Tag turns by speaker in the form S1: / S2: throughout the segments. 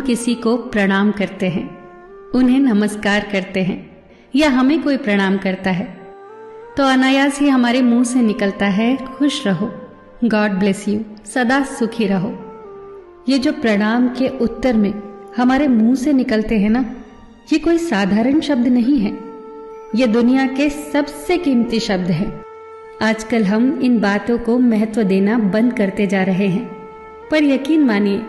S1: किसी को प्रणाम करते हैं, उन्हें नमस्कार करते हैं या हमें कोई प्रणाम करता है तो अनायास ही हमारे मुंह से निकलता है खुश रहो, गॉड ब्लेस यू, सदा सुखी रहो। ये जो प्रणाम के उत्तर में हमारे मुंह से निकलते हैं ना, ये कोई साधारण शब्द नहीं है, ये दुनिया के सबसे कीमती शब्द हैं। आजकल हम इन बातों को महत्व देना बंद करते जा रहे हैं, पर यकीन मानिए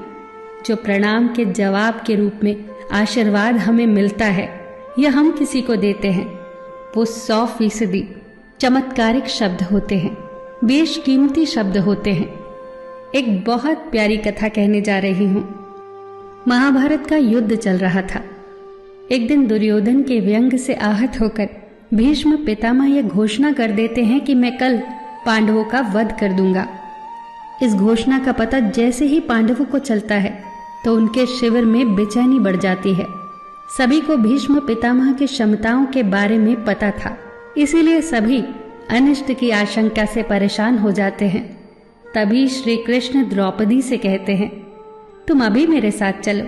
S1: जो प्रणाम के जवाब के रूप में आशीर्वाद हमें मिलता है या हम किसी को देते हैं, वो 100% चमत्कारिक शब्द होते हैं, बेशकीमती शब्द होते हैं। एक बहुत प्यारी कथा कहने जा रही हूं। महाभारत का युद्ध चल रहा था। एक दिन दुर्योधन के व्यंग से आहत होकर भीष्म पितामह यह घोषणा कर देते हैं कि मैं कल पांडवों का वध कर दूंगा। इस घोषणा का पता जैसे ही पांडवों को चलता है तो उनके शिविर में बेचैनी बढ़ जाती है। सभी को भीष्म पितामह की क्षमताओं के बारे में पता था, इसीलिए सभी अनिष्ट की आशंका से परेशान हो जाते हैं। तभी श्री कृष्ण द्रौपदी से कहते हैं, तुम अभी मेरे साथ चलो।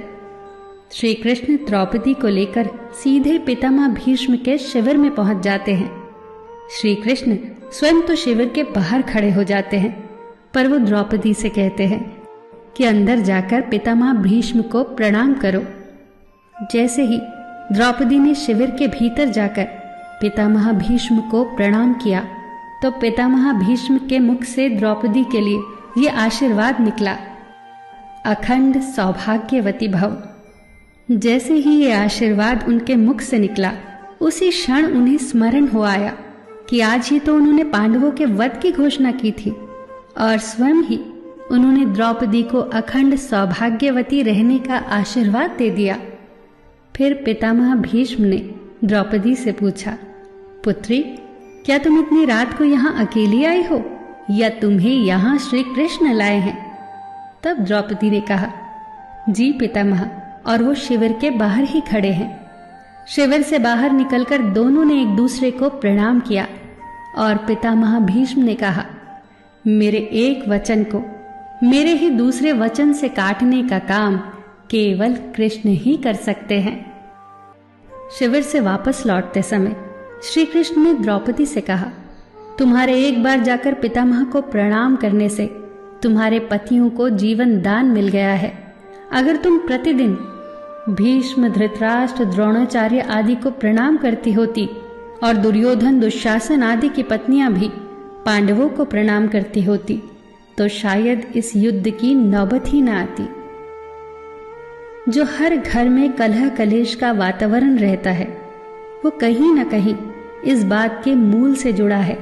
S1: श्री कृष्ण द्रौपदी को लेकर सीधे पितामह भीष्म के शिविर में पहुंच जाते हैं। श्री कृष्ण स्वयं तो शिविर के बाहर खड़े हो जाते हैं, पर वो द्रौपदी से कहते हैं कि अंदर जाकर पितामह भीष्म को प्रणाम करो। जैसे ही द्रौपदी ने शिविर के भीतर जाकर पितामह भीष्म को प्रणाम किया तो पितामह भीष्म के मुख से द्रौपदी के लिए ये आशीर्वाद निकला, अखंड सौभाग्यवती भव। जैसे ही ये आशीर्वाद उनके मुख से निकला, उसी क्षण उन्हें स्मरण हो आया कि आज ही तो उन्होंने पांडवों के वध की घोषणा की थी और स्वयं ही उन्होंने द्रौपदी को अखंड सौभाग्यवती रहने का आशीर्वाद दे दिया। फिर पितामह भीष्म ने द्रौपदी से पूछा, पुत्री, क्या तुम इतनी रात को यहाँ अकेली आई हो या तुम्हें यहाँ श्री कृष्ण लाए हैं? तब द्रौपदी ने कहा, जी पितामह, और वो शिविर के बाहर ही खड़े हैं। शिविर से बाहर निकलकर दोनों ने एक दूसरे को प्रणाम किया और पितामह भीष्म ने कहा, मेरे एक वचन को मेरे ही दूसरे वचन से काटने का काम केवल कृष्ण ही कर सकते हैं। शिविर से वापस लौटते समय श्री कृष्ण ने द्रौपदी से कहा, तुम्हारे एक बार जाकर पितामह को प्रणाम करने से तुम्हारे पतियों को जीवन दान मिल गया है। अगर तुम प्रतिदिन भीष्म, धृतराष्ट्र, द्रोणाचार्य आदि को प्रणाम करती होती और दुर्योधन, दुशासन आदि की पत्नियां भी पांडवों को प्रणाम करती होती तो शायद इस युद्ध की नौबत ही न आती। जो हर घर में कलह कलेश का वातावरण रहता है, वो कहीं न कहीं इस बात के मूल से जुड़ा है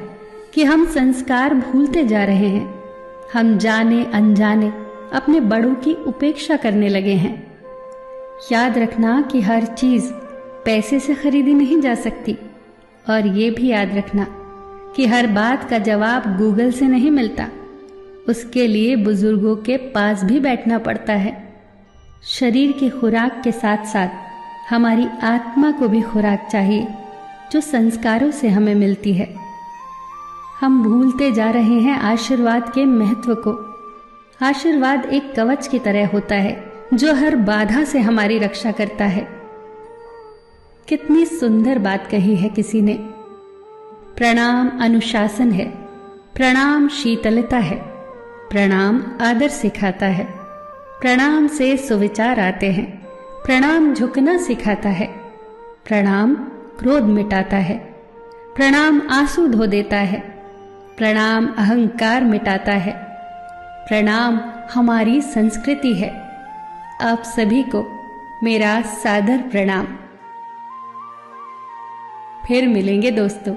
S1: कि हम संस्कार भूलते जा रहे हैं। हम जाने अनजाने अपने बड़ों की उपेक्षा करने लगे हैं। याद रखना कि हर चीज पैसे से खरीदी नहीं जा सकती, और ये भी याद रखना कि हर बात का जवाब गूगल से नहीं मिलता। उसके लिए बुजुर्गों के पास भी बैठना पड़ता है। शरीर की खुराक के साथ साथ हमारी आत्मा को भी खुराक चाहिए, जो संस्कारों से हमें मिलती है। हम भूलते जा रहे हैं आशीर्वाद के महत्व को। आशीर्वाद एक कवच की तरह होता है जो हर बाधा से हमारी रक्षा करता है। कितनी सुंदर बात कही है किसी ने। प्रणाम अनुशासन है, प्रणाम शीतलता है, प्रणाम आदर सिखाता है, प्रणाम से सुविचार आते हैं, प्रणाम झुकना सिखाता है, प्रणाम क्रोध मिटाता है, प्रणाम आंसू धो देता है, प्रणाम अहंकार मिटाता है, प्रणाम हमारी संस्कृति है। आप सभी को मेरा सादर प्रणाम। फिर मिलेंगे दोस्तों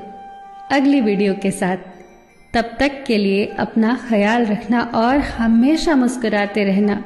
S1: अगली वीडियो के साथ। तब तक के लिए अपना ख्याल रखना और हमेशा मुस्कुराते रहना।